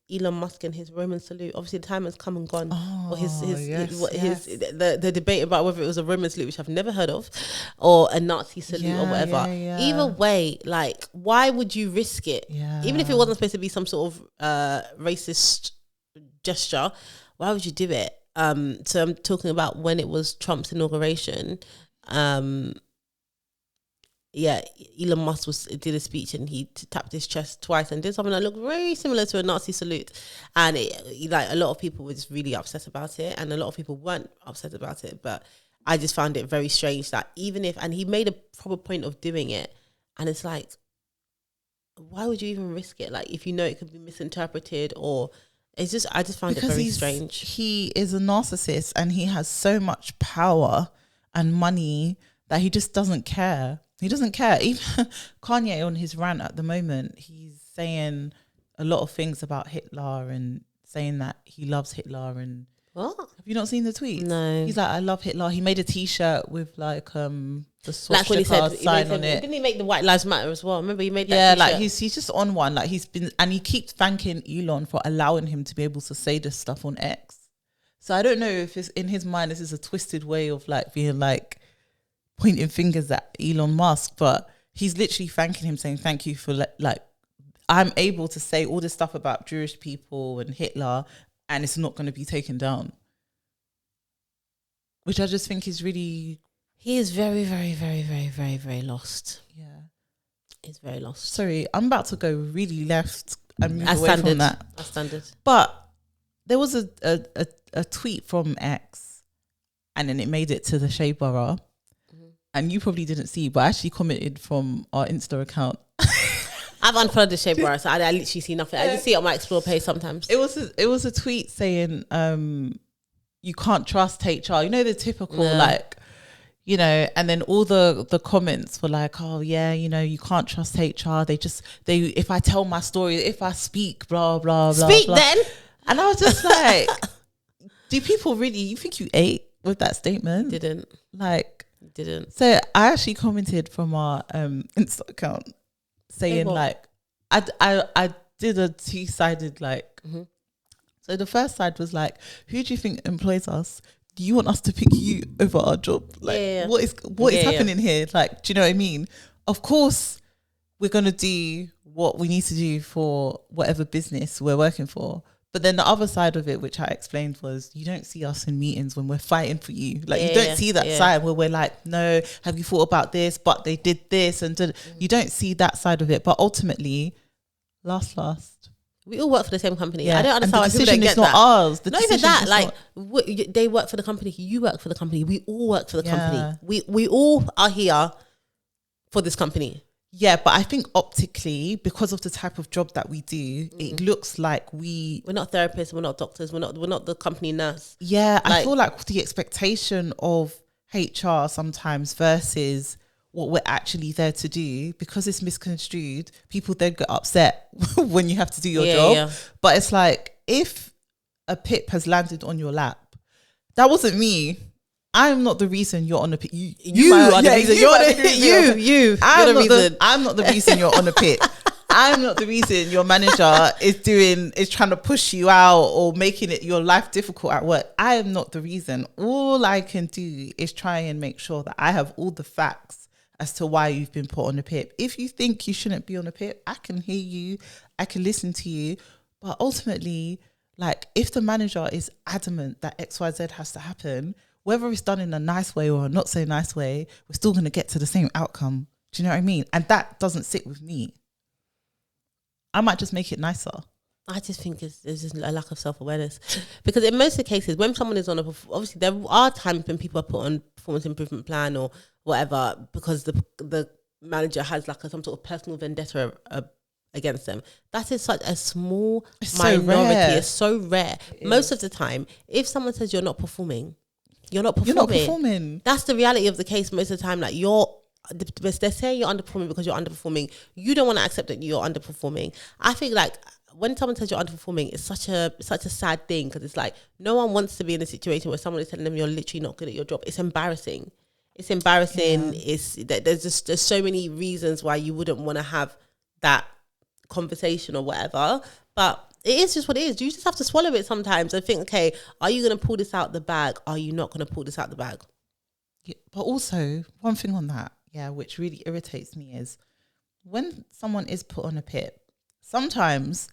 Elon Musk and his Roman salute. Obviously, the time has come and gone. Or the debate about whether it was a Roman salute, which I've never heard of, or a Nazi salute or whatever. Either way, like, why would you risk it? Even if it wasn't supposed to be some sort of racist gesture, why would you do it? So I'm talking about when it was Trump's inauguration. Elon Musk did a speech and he tapped his chest twice and did something that looked very similar to a Nazi salute, and a lot of people were just really upset about it, and a lot of people weren't upset about it. But I just found it very strange that and he made a proper point of doing it, and it's like, why would you even risk it? Like, if you know it could be misinterpreted, or I just found it very strange. He is a narcissist and he has so much power and money that he just doesn't care. He doesn't care. Even Kanye on his rant at the moment, he's saying a lot of things about Hitler and saying that he loves Hitler. And what? Have you not seen the tweets? No. He's like, I love Hitler. He made a T-shirt with like the like when he said, sign on it. Didn't he make the White Lives Matter as well? Remember he made that T-shirt? T-shirt? Like he's just on one. Like he's been, and he keeps thanking Elon for allowing him to be able to say this stuff on X. So I don't know if it's in his mind, this is a twisted way of like being like pointing fingers at Elon Musk, but he's literally thanking him, saying thank you for like I'm able to say all this stuff about Jewish people and Hitler, and it's not going to be taken down. Which I just think is really... He is very, very, very, very, very, very lost. Yeah. He's very lost. Sorry, I'm about to go really left and move away from that. That's standard. But there was a tweet from X, and then it made it to the Shea Borough. And you probably didn't see, but I actually commented from our Insta account. I've unfollowed the Shea Borough, so I literally see nothing. I just see it on my Explore page sometimes. It was a tweet saying, you can't trust HR. You know, the typical like, you know, and then all the comments were like, oh yeah, you know, you can't trust HR. If I tell my story, if I speak, blah, blah, blah. Speak blah. then. And I was just like, do people really, you think you ate with that statement? Didn't. So I actually commented from our Insta account saying like, I did a two-sided like, so the first side was like, who do you think employs us? Do you want us to pick you over our job? Like, what is happening here? Like, do you know what I mean? Of course, we're going to do what we need to do for whatever business we're working for. But then the other side of it, which I explained, was you don't see us in meetings when we're fighting for you. Like you don't see that side where we're like, no, have you thought about this? But they did this and you don't see that side of it. But ultimately, last, we all work for the same company. Yeah. I don't understand why people don't get that. The decision is not ours. Not even that. Like they work for the company. You work for the company. We all work for the company. We all are here for this company. Yeah, but I think optically, because of the type of job that we do, it looks like we're not therapists, we're not doctors, we're not the company nurse. Yeah, I feel like the expectation of HR sometimes versus what we're actually there to do, because it's misconstrued, people then get upset when you have to do your job. Yeah. But it's like, if a PIP has landed on your lap, that wasn't me. I'm not the reason you're on a PIP. You are the reason. I'm not the reason you're on a PIP. I'm not the reason your manager is trying to push you out or making it your life difficult at work. I am not the reason. All I can do is try and make sure that I have all the facts as to why you've been put on a PIP. If you think you shouldn't be on a PIP, I can hear you. I can listen to you. But ultimately, like, if the manager is adamant that XYZ has to happen, whether it's done in a nice way or a not so nice way, we're still going to get to the same outcome. Do you know what I mean? And that doesn't sit with me. I might just make it nicer. I just think it's just a lack of self-awareness. Because in most of the cases, when someone is on obviously there are times when people are put on performance improvement plan or whatever because the manager has like some sort of personal vendetta against them. That is such a small minority. It's so rare. Most of the time, if someone says you're not performing, you're not performing. That's the reality of the case most of the time. Like they're saying you're underperforming because you're underperforming. You don't want to accept that you're underperforming. I think like when someone says you're underperforming, it's such a sad thing because it's like no one wants to be in a situation where someone is telling them you're literally not good at your job. It's embarrassing. It's embarrassing. Yeah. There's so many reasons why you wouldn't want to have that conversation or whatever. But it is just what it is. You just have to swallow it sometimes and think, okay, are you going to pull this out the bag? Are you not going to pull this out the bag? Yeah, but also, one thing on that, which really irritates me is when someone is put on a PIP, sometimes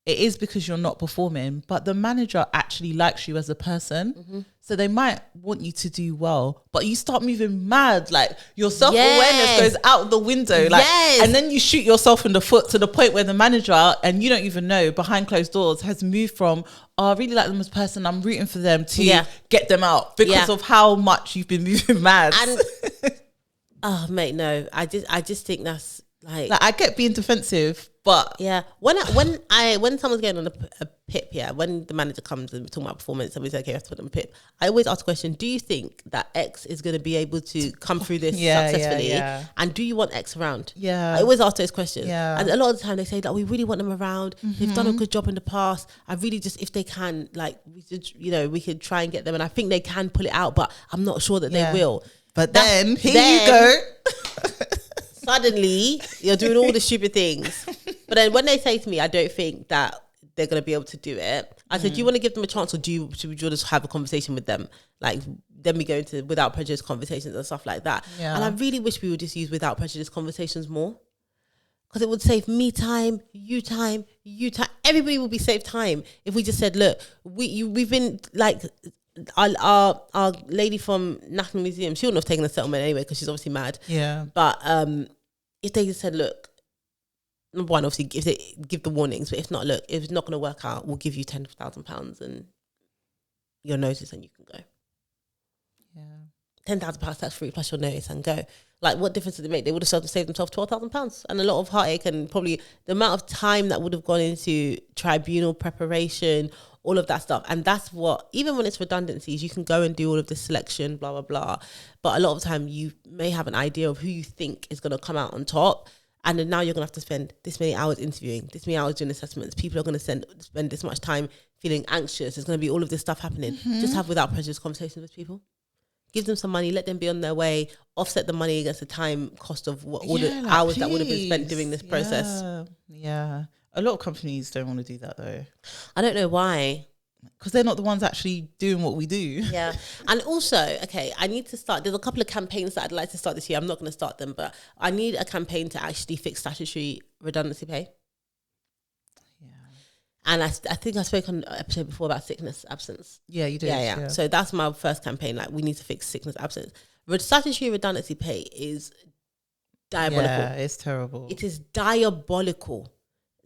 it is because you're not performing, but the manager actually likes you as a person. Mm-hmm. So they might want you to do well, but you start moving mad. Like your self-awareness goes out the window. Like, and then you shoot yourself in the foot to the point where the manager, and you don't even know, behind closed doors, has moved from, oh, I really like them as a person, I'm rooting for them, to get them out because of how much you've been moving mad. And oh mate, no, I just think that's Like I get being defensive, but yeah, when someone's getting on a PIP, yeah, when the manager comes and we're talking about performance and we say, okay, you have to put them on PIP, I always ask a question: do you think that X is going to be able to come through this successfully? And do you want X around? Yeah, I always ask those questions. Yeah, and a lot of the time they say that we really want them around. They've done a good job in the past. I really just, if they can, like we could try and get them, and I think they can pull it out, but I'm not sure that they will. But then here you go. Suddenly, you're doing all the stupid things. But then when they say to me, I don't think that they're going to be able to do it. I said, do you want to give them a chance, or should we just have a conversation with them? Like, then we go into without prejudice conversations and stuff like that. Yeah. And I really wish we would just use without prejudice conversations more. Because it would save me time, you time, you time. Everybody will be saved time if we just said, look, we've been like... Our lady from National Museum, she wouldn't have taken a settlement anyway because she's obviously mad. Yeah. But if they just said, look, number one, obviously, if they give the warnings, but if not, look, if it's not going to work out, we'll give you £10,000 and your notice and you can go. Yeah. £10,000 tax free plus your notice and go. Like, what difference did it make? They would have saved themselves £12,000 and a lot of heartache, and probably the amount of time that would have gone into tribunal preparation, all of that stuff. And that's what, even when it's redundancies, you can go and do all of this selection, blah, blah, blah. But a lot of the time you may have an idea of who you think is going to come out on top. And then now you're going to have to spend this many hours interviewing, this many hours doing assessments. People are going to spend this much time feeling anxious. There's going to be all of this stuff happening. Just have without prejudice conversations with people. Give them some money, let them be on their way, offset the money against the time cost of all the hours that would have been spent doing this process. Yeah. A lot of companies don't want to do that though. I don't know why. Because they're not the ones actually doing what we do. Yeah. And also, okay, I need to start, there's a couple of campaigns that I'd like to start this year. I'm not going to start them, but I need a campaign to actually fix statutory redundancy pay. Yeah. And I think I spoke on an episode before about sickness absence. Yeah, you did. Yeah. So that's my first campaign. Like, we need to fix sickness absence. Statutory redundancy pay is diabolical. Yeah, it's terrible. It is diabolical.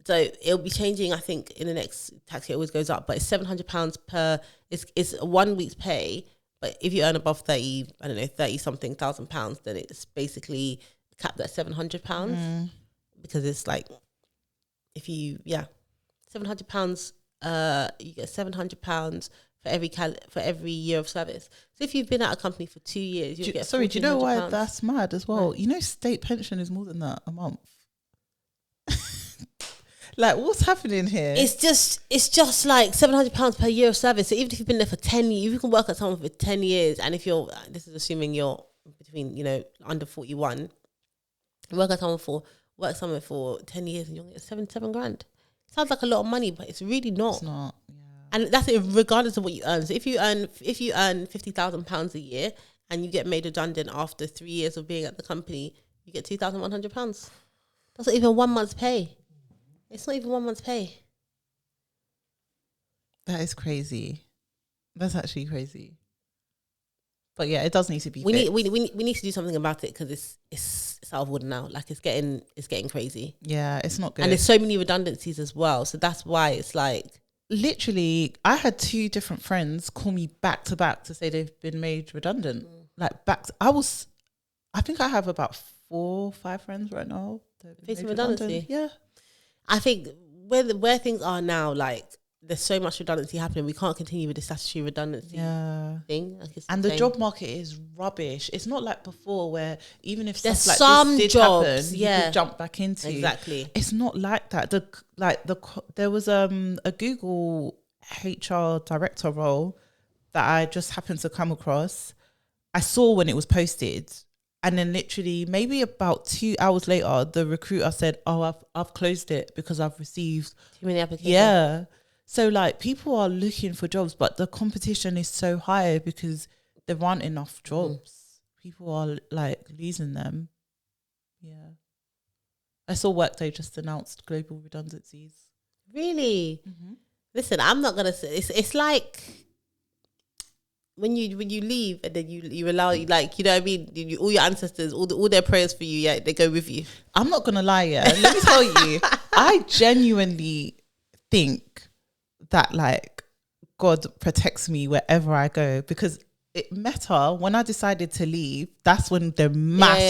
So it'll be changing, I think, in the next tax year. It always goes up, but it's £700 per. It's 1 week's pay. But if you earn above 30 something £1,000, then it's basically capped at £700 because it's like, if you £700. You get £700 for every year of service. So if you've been at a company for 2 years, you get. Sorry, do you know why that's mad as well? Right. You know, state pension is more than that a month. Like, what's happening here? It's just like £700 per year of service. So even if you've been there for 10 years, if you can work at someone for 10 years, and if you're, this is assuming you're between, under 41, work somewhere for 10 years and you'll get 7 grand. Sounds like a lot of money, but it's really not. It's not. Yeah. And that's it, regardless of what you earn. So if you earn £50,000 a year and you get made redundant after 3 years of being at the company, you get £2,100. That's not even 1 month's pay. It's not even 1 month's pay. That is crazy. That's actually crazy. But yeah, it does need to be. We need to do something about it because it's out of order now. Like, it's getting crazy. Yeah, it's not good. And there's so many redundancies as well. So that's why it's like, literally, I had 2 different friends call me back to back to say they've been made redundant. I think I have about 4 or 5 friends right now facing redundancy. Yeah. I think where things are now, like, there's so much redundancy happening. We can't continue with the statutory redundancy thing. Like, and the job market is rubbish. It's not like before where even if there's stuff like some this did jobs, happen, you could jump back into. Exactly. It's not like that. There was a Google HR director role that I just happened to come across. I saw when it was posted. And then literally maybe about 2 hours later, the recruiter said, "Oh, I've closed it because I've received too many applications." Yeah. So like, people are looking for jobs, but the competition is so high because there aren't enough jobs. People are like losing them. Yeah. I saw Workday just announced global redundancies. Really? Mm-hmm. Listen, I'm not gonna say it's like when you leave and then you allow, like, you know what I mean, all your ancestors, all their prayers for you, yeah, they go with you. I'm not gonna lie, yeah. Let me tell you, I genuinely think that, like, God protects me wherever I go, because Meta, when I decided to leave, that's when the mass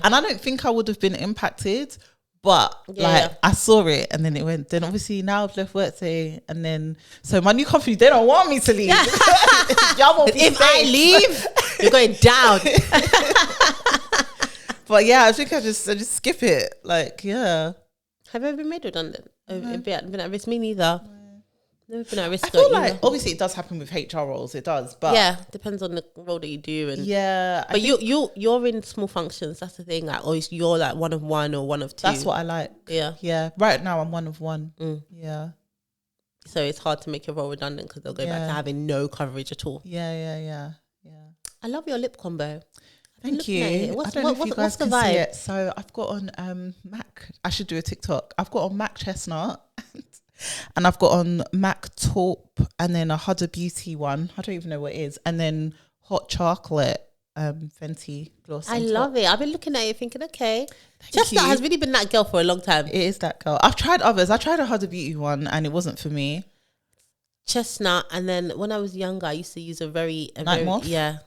and I don't think I would have been impacted, But Yeah, like I saw it and then it went. Then obviously now I've left work today, and then so my new company, they don't want me to leave. Y'all won't be if safe. I leave, you're going down. But yeah, I think I just skip it. Like yeah. Have you ever been made redundant? Been at risk? Me neither. Never been at risk. I feel either. like obviously it does happen with HR roles. It does, but yeah, depends on the role that you do. And yeah, but you're in small functions. That's the thing. Like, or you're like one of one or one of two. that's what I like. Yeah. Right now I'm one of one. Yeah. So it's hard to make your role redundant because they'll go back to having no coverage at all. Yeah. I love your lip combo. Thank you. I don't know if you guys can see it. So I've got on Mac. I should do a TikTok. I've got on Mac Chestnut, and I've got on Mac Taupe, and then a Huda Beauty one. I don't even know what it is, and then hot chocolate Fenty gloss. I love it. I've been looking at it thinking, okay, Chestnut has really been that girl for a long time. It is that girl. I've tried others. I tried a Huda Beauty one, and it wasn't for me. Chestnut, and then when I was younger, I used to use a Night Moth. Yeah.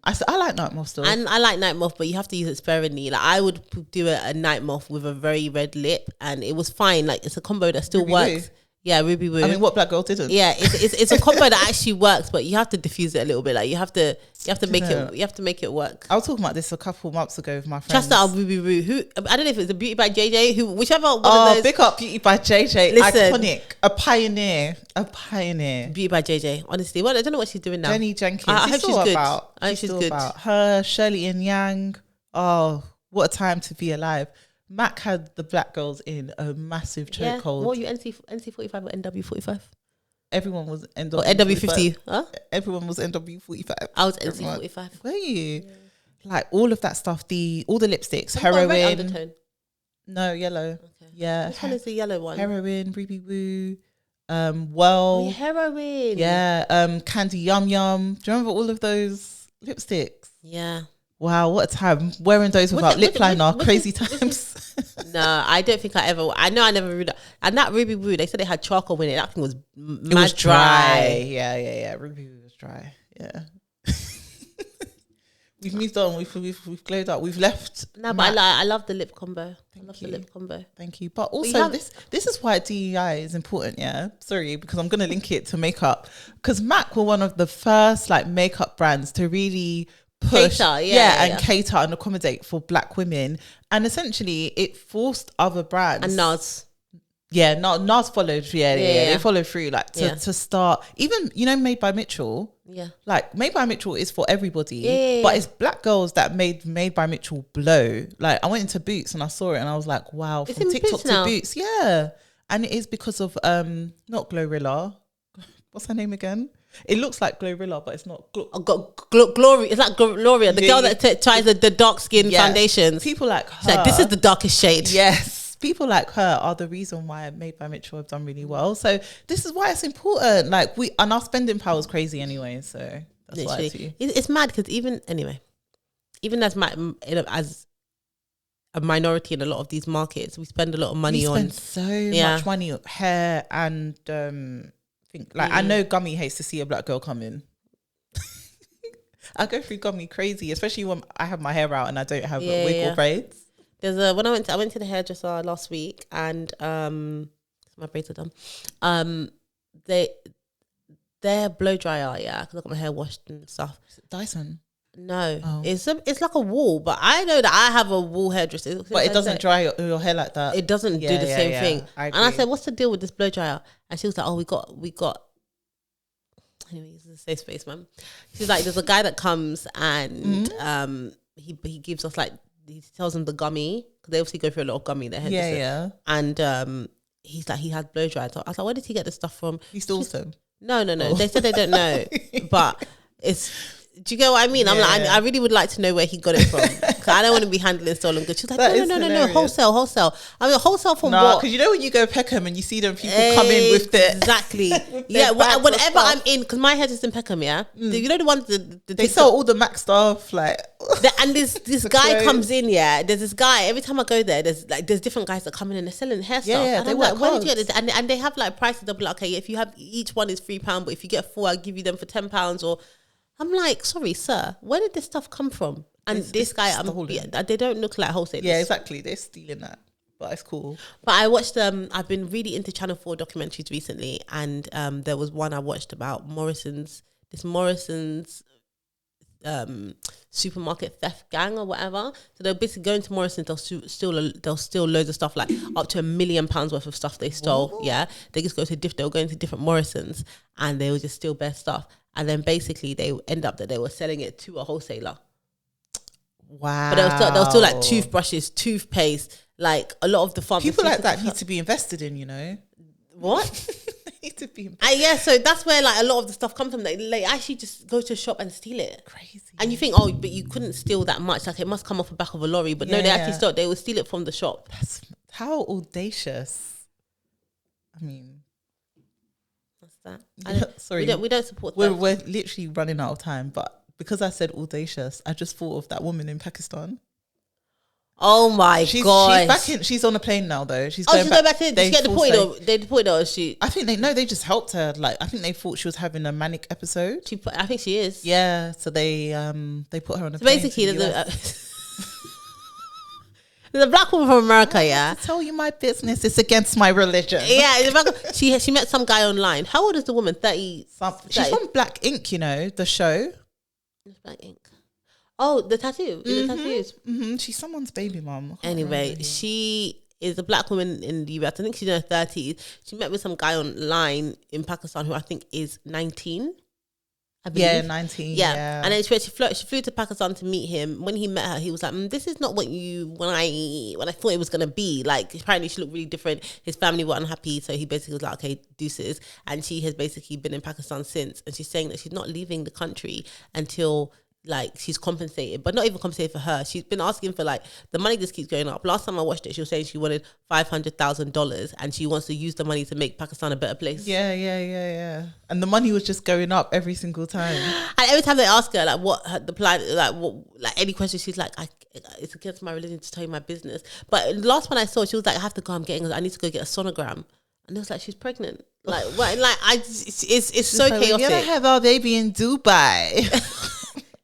I like Night Moth still. And I like Night Moth, but you have to use it sparingly. Like I would do a Night Moth with a very red lip, and it was fine. Like it's a combo that still Ruby works. Woo. Yeah, Ruby Woo. I mean, what black girl didn't? Yeah, it's a combo that actually works, but you have to diffuse it a little bit. Like you have to make it work. I was talking about this a couple months ago with my friends. Chestnut or Ruby Woo. Who I don't know if it's a Beauty by JJ. Whichever one of those. Big up Beauty by JJ. Listen, iconic, a pioneer. Beauty by JJ. Honestly, well, I don't know what she's doing now. Jenny Jenkins. I hope she's good. I hope she's good. About her, Shirley and Yang. Oh, what a time to be alive. Mac had the black girls in a massive chokehold. What were you, NC45 or NW45? Everyone was NW45. Or NW50. Huh? Everyone was NW45. I was NC45. Were you? Yeah. Like all of that stuff, all the lipsticks, I've heroin. got a red undertone. No, yellow. Okay. Yeah. Which one is the yellow one? Heroin, Ruby Woo, Well. Oh, heroin. Yeah. Candy Yum Yum. Do you remember all of those lipsticks? Yeah. Wow, what a time. Wearing those without lip liner. Crazy times. No, I don't think I ever. I know I never read that. And that Ruby Woo, they said they had charcoal in it. That thing was it was dry. Yeah. Ruby Woo was dry. Yeah. We've moved on. We've glowed up. We've left. No, but I love the lip combo. The lip combo. Thank you. But also this is why DEI is important. Yeah. Sorry, because I'm gonna link it to makeup. Because MAC were one of the first like makeup brands to really push, cater, cater and accommodate for black women, and essentially it forced other brands and NARS. Yeah, NARS followed. They followed through to start. Even Made by Mitchell. Yeah, like Made by Mitchell is for everybody. But it's black girls that made by Mitchell blow. Like I went into Boots and I saw it and I was like, wow, it's from TikTok to Boots. Yeah, and it is because of not Glorilla. What's her name again? It looks like Glorilla, but it's not. Glory. It's like Gloria, the girl that tries the dark skin foundations. People like her. It's like, this is the darkest shade. Yes. People like her are the reason why Made by Mitchell have done really well. So this is why it's important. Like and our spending power is crazy anyway. So that's why I do. It's mad because even as a minority in a lot of these markets, we spend a lot of money on. We spend so much money on hair and I know Gummy hates to see a black girl come in. I go through Gummy crazy, especially when I have my hair out and I don't have a wig or braids. There's when I went to the hairdresser last week and my braids are done. Their blow dryer, because I got my hair washed and stuff. Dyson. No, it's like a wool, but I know that I have a wool hairdresser. But it doesn't dry your hair like that. It doesn't do the same thing. And I said, "What's the deal with this blow dryer?" And she was like, "Oh, we got." Anyway, it's a safe space, man. She's like, "There's a guy that comes and he gives us he tells them the gummy because they obviously go through a lot of gummy in their hairdresser. Yeah. And he's like, he had blow dryers. So I was like, where did he get this stuff from? He stole them. No. Oh. They said they don't know, but it's. Do you get what I mean? I'm like, I really would like to know where he got it from. Because I don't want to be handling stolen goods. She's like, no, wholesale. I mean, wholesale from what? Because when you go Peckham and you see them people come in with the... Exactly. Whenever I'm in, because my head is in Peckham, the ones they sell all the Mac stuff, and this guy comes in, there's this guy, every time I go there, there's different guys that come in and they're selling hair stuff. And I'm like, where did you get this? And they have prices, they'll be like, okay, if you have, each one is £3, but if you get 4, I'll give you them for £10 or... I'm like, sorry, sir, where did this stuff come from? And this guy, they don't look like wholesalers. Yeah, exactly. They're stealing that. but it's cool. But I watched I've been really into Channel 4 documentaries recently, and there was one I watched about Morrison's supermarket theft gang or whatever. So they'll basically go into Morrison's, they'll steal loads of stuff, like up to £1 million worth of stuff they stole. Whoa. Yeah, they just they'll go into different Morrison's and they will just steal bare stuff, and then basically they end up that they were selling it to a wholesaler. Wow. But they'll still like toothbrushes, toothpaste, like a lot of the pharmacy. People like that need to be invested in, you know. What? They need to be yeah, so that's where like a lot of the stuff comes from. They actually just go to a shop and steal it. Crazy. And you think, oh, but you couldn't steal that much. Like it must come off the back of a lorry. But no, they actually stole. They will steal it from the shop. That's how audacious. I mean, what's that? Sorry, we don't support. We're literally running out of time, but because I said audacious, I just thought of that woman in Pakistan. Oh my god! She's back in. She's on a plane now, though. She's going back to. Did she get deported? Or they deported her? Or she? I think they just helped her. Like I think they thought she was having a manic episode. I think she is. Yeah, so they put her on a plane. Basically, there's a black woman from America. Yeah, to tell you my business. It's against my religion. Yeah, she met some guy online. How old is the woman? 30. She's from Black Ink. You know the show. Black Ink. Oh, the tattoo. The tattoos. Mm-hmm. She's someone's baby mom. Anyway, she is a black woman in the US. I think she's in her 30s. She met with some guy online in Pakistan who I think is 19. I believe. Yeah, 19. Yeah. And then she flew to Pakistan to meet him. When he met her, he was like, this is not what when I thought it was going to be. Like, apparently she looked really different. His family were unhappy. So he basically was like, okay, deuces. And she has basically been in Pakistan since. And she's saying that she's not leaving the country until like she's compensated, but not even compensated for her. She's been asking for like the money just keeps going up. Last time I watched it, she was saying she wanted $500,000 and she wants to use the money to make Pakistan a better place. Yeah. And the money was just going up every single time. And every time they ask her like what the plan, like any question, she's like, it's against my religion to tell you my business. But last one I saw, she was like, I need to go get a sonogram. And it was like, she's pregnant. Like, what? Like it's so chaotic. We're gonna have our baby in Dubai.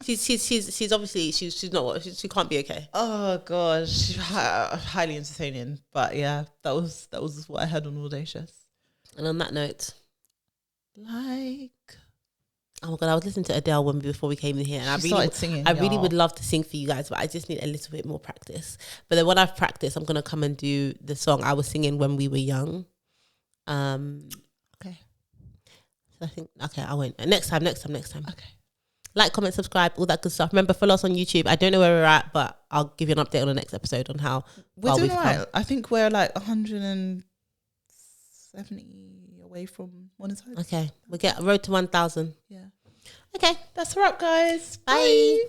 She's obviously she's not she can't be okay. Oh gosh, highly entertaining. But yeah, that was what I had on Audacious. And on that note, like, oh my god, I was listening to Adele before we came in here, and I started singing. I really would love to sing for you guys, but I just need a little bit more practice. But then when I've practiced, I'm gonna come and do the song I was singing when we were young. Okay. So I think I won't. Next time. Okay. Like, comment, subscribe, all that good stuff. Remember, follow us on YouTube. I don't know where we're at, but I'll give you an update on the next episode on how we're doing. Right. I think we're like 170 away from monetized. Okay, we'll get road to 1,000. Yeah. Okay, that's a wrap, guys. Bye.